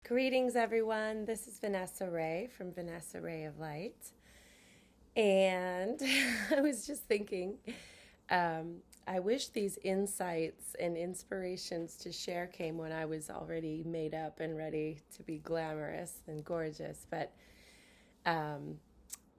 Greetings, everyone. This is Vanessa Ray from Vanessa Ray of Light. And I was just thinking, I wish these insights and inspirations to share came when I was already made up and ready to be glamorous and gorgeous. But um,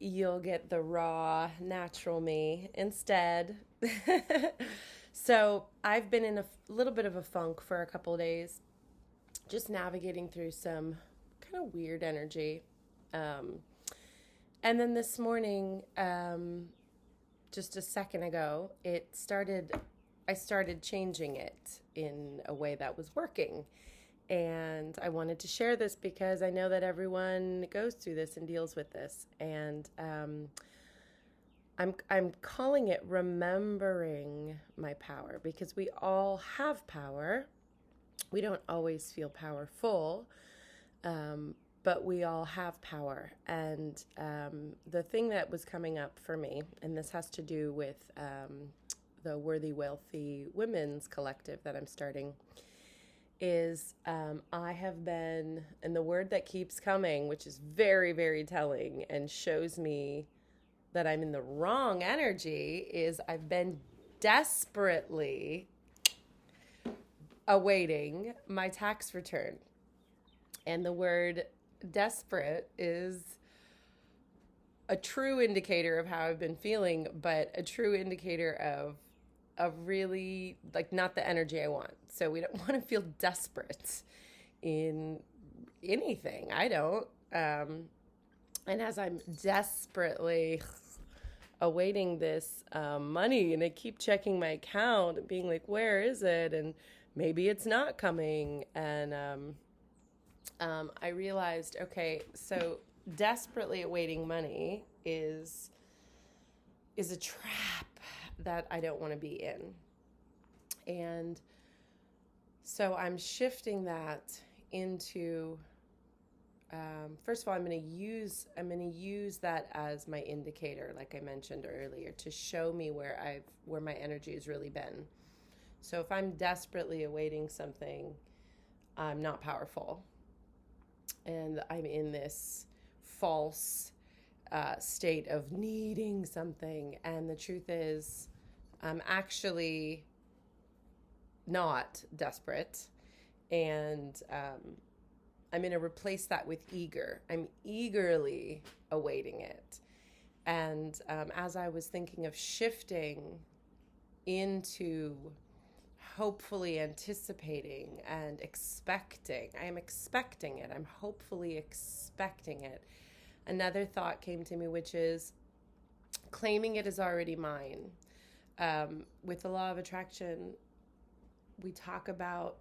you'll get the raw, natural me instead. So I've been in a little bit of a funk for a couple of days, just navigating through some kind of weird energy. Um, and then this morning, just a second ago, I started changing it in a way that was working. And I wanted to share this because I know that everyone goes through this and deals with this. And I'm calling it remembering my power because we all have power. We don't always feel powerful, but we all have power. And the thing that was coming up for me, and this has to do with the Worthy Wealthy Women's Collective that I'm starting, is I have been, and the word that keeps coming, which is very, very telling and shows me that I'm in the wrong energy, is I've been desperately awaiting my tax return. And the word desperate is a true indicator of how I've been feeling, but a true indicator of really like not the energy I want. So we don't want to feel desperate in anything. I don't. And as I'm desperately awaiting this money, and I keep checking my account and being like, where is it? And maybe it's not coming. And I realized, okay, so desperately awaiting money is a trap that I don't want to be in. And so I'm shifting that into first of all, I'm going to use that as my indicator, like I mentioned earlier, to show me where my energy has really been. So if I'm desperately awaiting something, I'm not powerful, and I'm in this false state of needing something. And the truth is, I'm actually not desperate, and I'm going to replace that with eager. I'm eagerly awaiting it. And as I was thinking of shifting into hopefully anticipating and expecting, I am expecting it. I'm hopefully expecting it. Another thought came to me, which is claiming it is already mine. With the law of attraction, we talk about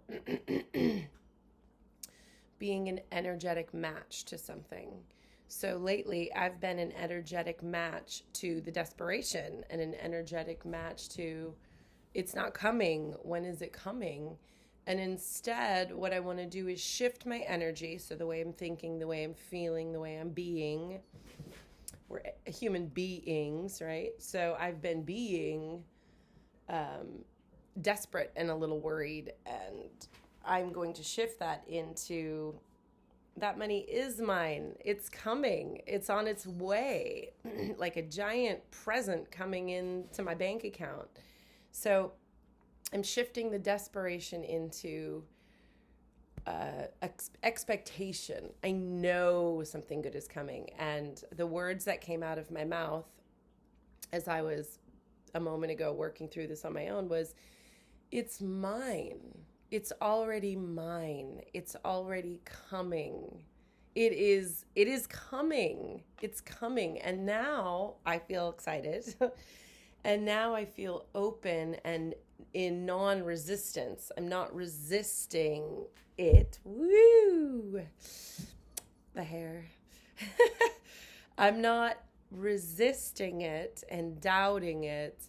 being an energetic match to something. So lately, I've been an energetic match to the desperation and an energetic match to it's not coming. When is it coming? And instead, what I want to do is shift my energy. So the way I'm thinking, the way I'm feeling, the way I'm being. We're human beings, right? So I've been being desperate and a little worried, and I'm going to shift that into that money is mine. It's coming. It's on its way, like a giant present coming into my bank account. So I'm shifting the desperation into expectation. I know something good is coming. And the words that came out of my mouth as I was a moment ago working through this on my own was, it's mine. It's already mine. It's already coming. It is coming. It's coming. And now I feel excited. And now I feel open and in non-resistance. I'm not resisting it. Woo! The hair. I'm not resisting it and doubting it.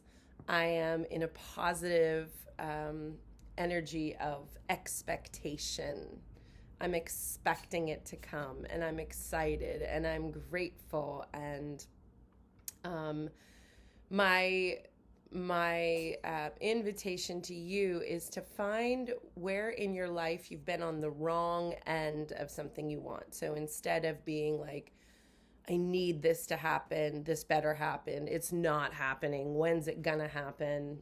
I am in a positive energy of expectation. I'm expecting it to come, and I'm excited, and I'm grateful, and my my invitation to you is to find where in your life you've been on the wrong end of something you want. So instead of being like, I need this to happen, this better happen, it's not happening, when's it gonna happen?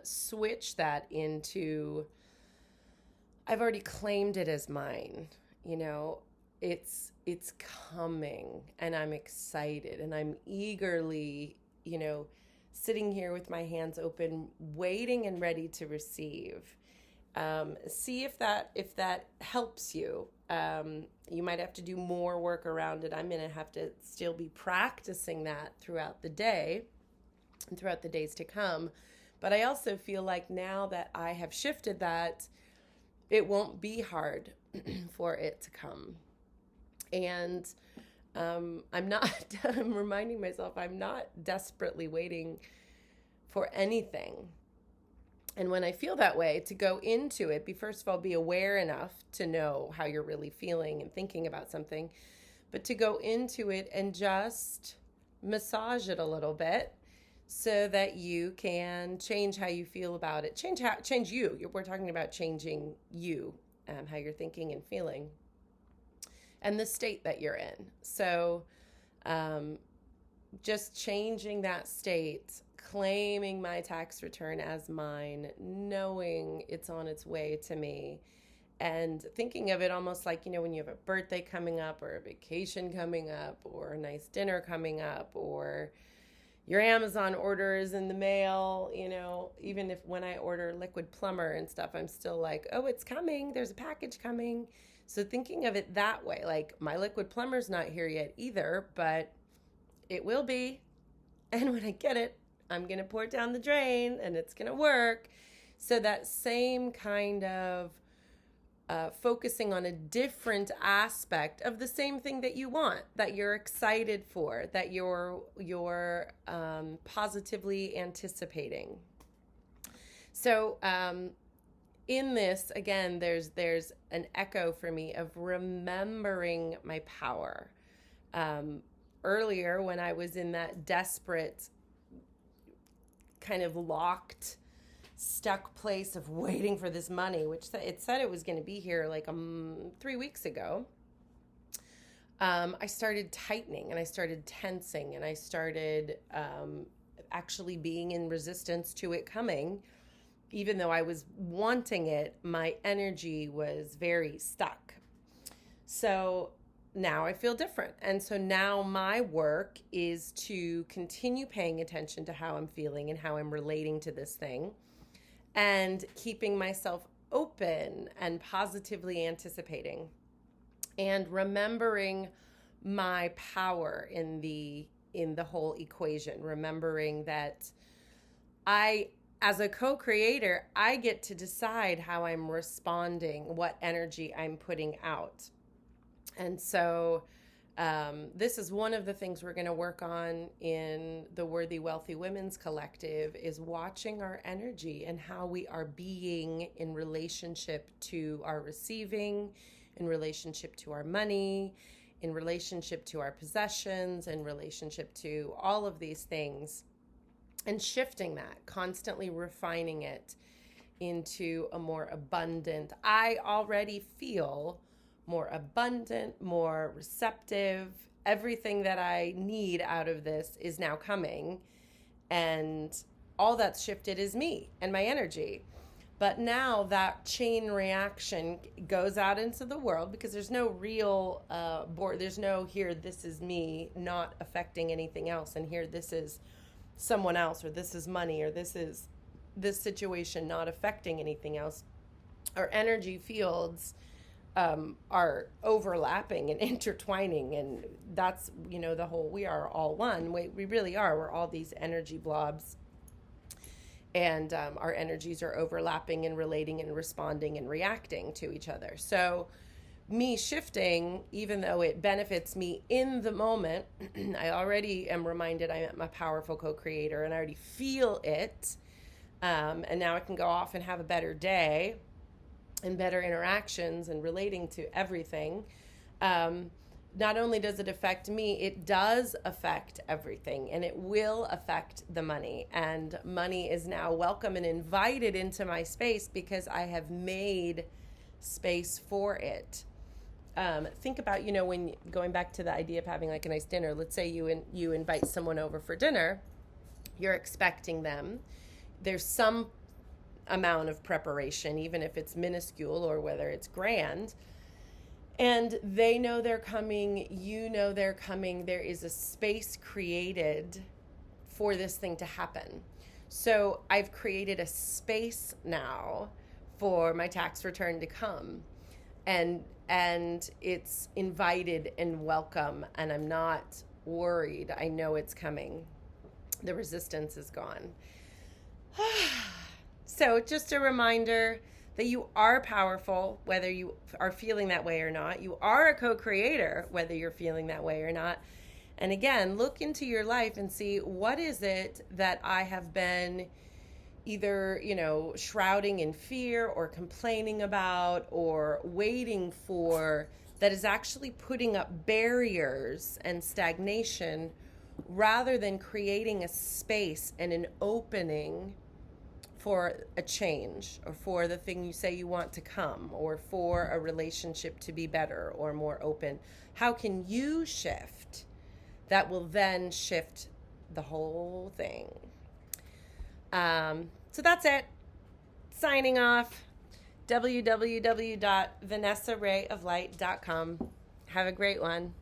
Switch that into, I've already claimed it as mine. You know, it's coming, and I'm excited, and I'm eagerly, sitting here with my hands open, waiting and ready to receive. See if that helps you. You might have to do more work around it. I'm gonna have to still be practicing that throughout the day and throughout the days to come. But I also feel like now that I have shifted that, it won't be hard for it to come. And I'm not, I'm reminding myself I'm not desperately waiting for anything. And when I feel that way, to go into it, first of all, be aware enough to know how you're really feeling and thinking about something, but to go into it and just massage it a little bit so that you can change how you feel about it. Change you. We're talking about changing you, how you're thinking and feeling, and the state that you're in. So just changing that state, claiming my tax return as mine, knowing it's on its way to me, and thinking of it almost like, when you have a birthday coming up or a vacation coming up or a nice dinner coming up or your Amazon order is in the mail, even if when I order liquid plumber and stuff, I'm still like, oh, it's coming. There's a package coming. So thinking of it that way, like my liquid plumber's not here yet either, but it will be. And when I get it, I'm going to pour it down the drain and it's going to work. So that same kind of focusing on a different aspect of the same thing that you want, that you're excited for, that you're positively anticipating. So in this, again, there's an echo for me of remembering my power. Earlier, when I was in that desperate, kind of locked, stuck place of waiting for this money, which it said it was going to be here like 3 weeks ago, I started tightening and I started tensing and I started actually being in resistance to it coming. Even though I was wanting it, my energy was very stuck. So now I feel different. And so now my work is to continue paying attention to how I'm feeling and how I'm relating to this thing, and keeping myself open and positively anticipating and remembering my power in the whole equation, remembering that as a co-creator, I get to decide how I'm responding, what energy I'm putting out. And so this is one of the things we're going to work on in the Worthy Wealthy Women's Collective, is watching our energy and how we are being in relationship to our receiving, in relationship to our money, in relationship to our possessions, in relationship to all of these things, and shifting that, constantly refining it into a more abundant, I already feel more abundant, more receptive. Everything that I need out of this is now coming. And all that's shifted is me and my energy. But now that chain reaction goes out into the world, because there's no real board. There's no here, this is me not affecting anything else. And here, this is someone else, or this is money, or this is this situation not affecting anything else. Our energy fields are overlapping and intertwining, and that's, the whole, we are all one. We really are. We're all these energy blobs, and our energies are overlapping and relating and responding and reacting to each other. So me shifting, even though it benefits me in the moment, I already am reminded I am a powerful co-creator and I already feel it. And now I can go off and have a better day and better interactions and relating to everything. not only does it affect me, it does affect everything, and it will affect the money. And money is now welcome and invited into my space because I have made space for it. Think about, when going back to the idea of having like a nice dinner, let's say you invite someone over for dinner, you're expecting them. There's some amount of preparation, even if it's minuscule or whether it's grand. And they know they're coming, you know they're coming. There is a space created for this thing to happen. So I've created a space now for my tax return to come. And it's invited and welcome, and I'm not worried. I know it's coming. The resistance is gone. So just a reminder that you are powerful, whether you are feeling that way or not. You are a co-creator, whether you're feeling that way or not. And again, look into your life and see, what is it that I have been either, shrouding in fear or complaining about or waiting for, that is actually putting up barriers and stagnation rather than creating a space and an opening for a change, or for the thing you say you want to come, or for a relationship to be better or more open. How can you shift that will then shift the whole thing? So that's it. Signing off. www.vanessarayoflight.com. Have a great one.